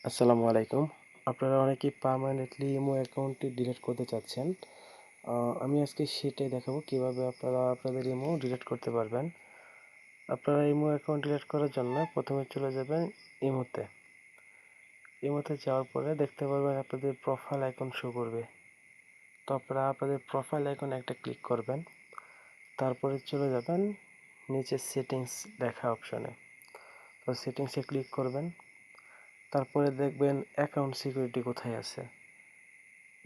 আসসালামু আলাইকুম। আপনারা অনেকেই পার্মানেন্টলি ইমো অ্যাকাউন্টটি ডিলিট করতে চাচ্ছেন। আমি আজকে সেটাই দেখাবো কিভাবে আপনারা আপনাদের ইমো ডিলিট করতে পারবেন। আপনারা ইমো অ্যাকাউন্ট ডিলিট করার জন্য প্রথমে চলে যাবেন ইমোতে। ইমোতে যাওয়ার পরে দেখতে পারবেন আপনাদের প্রোফাইল আইকন শো করবে। তো আপনারা আপনাদের প্রোফাইল আইকনে একটা ক্লিক করবেন। তারপরে চলে যাবেন নিচে সেটিংস লেখা অপশনে। তো সেটিংসে ক্লিক করবেন। তারপরে দেখবেন অ্যাকাউন্ট সিকিউরিটি কোথায় আছে।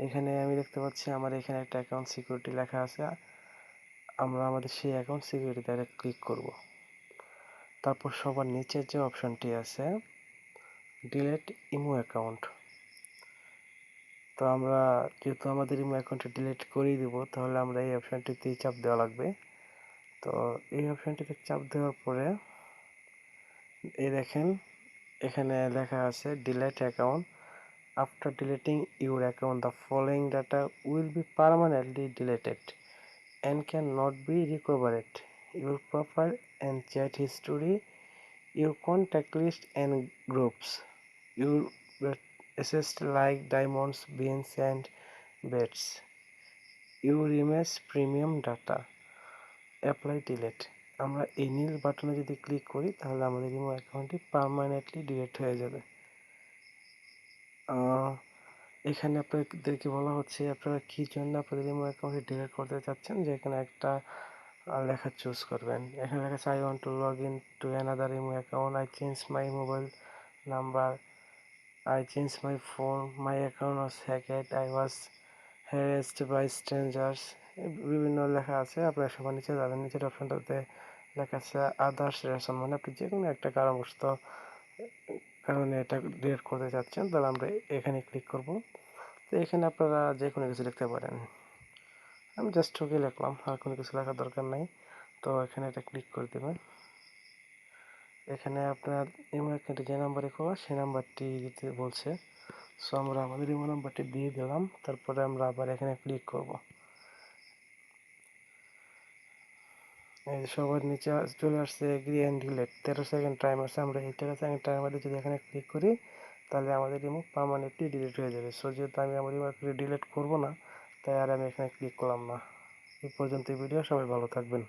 এখানে আমি দেখতে পাচ্ছি আমার এখানে একটা অ্যাকাউন্ট সিকিউরিটি লেখা আছে। আমরা আমাদের সেই অ্যাকাউন্ট সিকিউরিটিতে ক্লিক করব। তারপর সবার নিচের যে অপশনটি আছে ডিলিট ইমো অ্যাকাউন্ট। তো আমরা যেহেতু আমাদের ইমো অ্যাকাউন্টটা ডিলিট করেই দেবো, তাহলে আমরা এই অপশনটিতেই চাপ দেওয়া লাগবে। তো এই অপশনটিতে চাপ দেওয়ার পরে এই দেখেন এখানে লেখা আছে delete account. After deleting your account the following data will be permanently deleted and cannot be recovered. Your profile and chat history, your contact list and groups, your assets like diamonds, beans and bets, your image premium data, apply delete. আমরা এই নীল বাটনে যদি click করি তাহলে আমাদের imo অ্যাকাউন্টটি permanently delete হয়ে যাবে। এখানে আপনাদেরকে বলা হচ্ছে আপনারা কি জন্য আপনাদের ইমো অ্যাকাউন্টটি ডিলিট করতে চাচ্ছেন, যে এখানে একটা লেখা চুজ করবেন। এখানে লেখা আছে I want to log in to another imo account, I change my mobile number, I change my phone, my account was hacked, I was harassed by strangers. বিভিন্ন লেখা আছে। আপনারা সবার নিচে যাবেন, নিচের অপশনটাতে লেখা আছে আদার্স রেশন, মানে আপনি যে কোনো একটা কারণবশত কারণে এটা ডিলিট করতে চাচ্ছেন, তাহলে আমরা এখানে ক্লিক করব। তো এখানে আপনারা যে কোনো কিছু লিখতে পারেন। আমি জাস্ট ওকে লিখলাম, আর কোনো কিছু লেখার দরকার নাই। তো এখানে এটা ক্লিক করে দেবেন। এখানে আপনার ইমো অ্যাকাউন্টে যে নাম্বারে খোলা সেই নাম্বারটি দিতে বলছে। সো আমরা আমাদের ইমো নাম্বারটি দিয়ে দিলাম। তারপরে আমরা আবার এখানে ক্লিক করব। এই যে সবার নিচে চলে আসছে agri and delete, 13 second time আছে। আমরা এই 13 সেকেন্ড টাইমারে যদি এখানে ক্লিক করি তাহলে আমাদের ইমো পার্মানেন্টলি ডিলিট হয়ে যাবে। সো যেহেতু আমি আমার ইমো ডিলিট করবো না, তাই আর আমি এখানে ক্লিক করলাম না। এই পর্যন্ত ভিডিও, সবাই ভালো থাকবেন।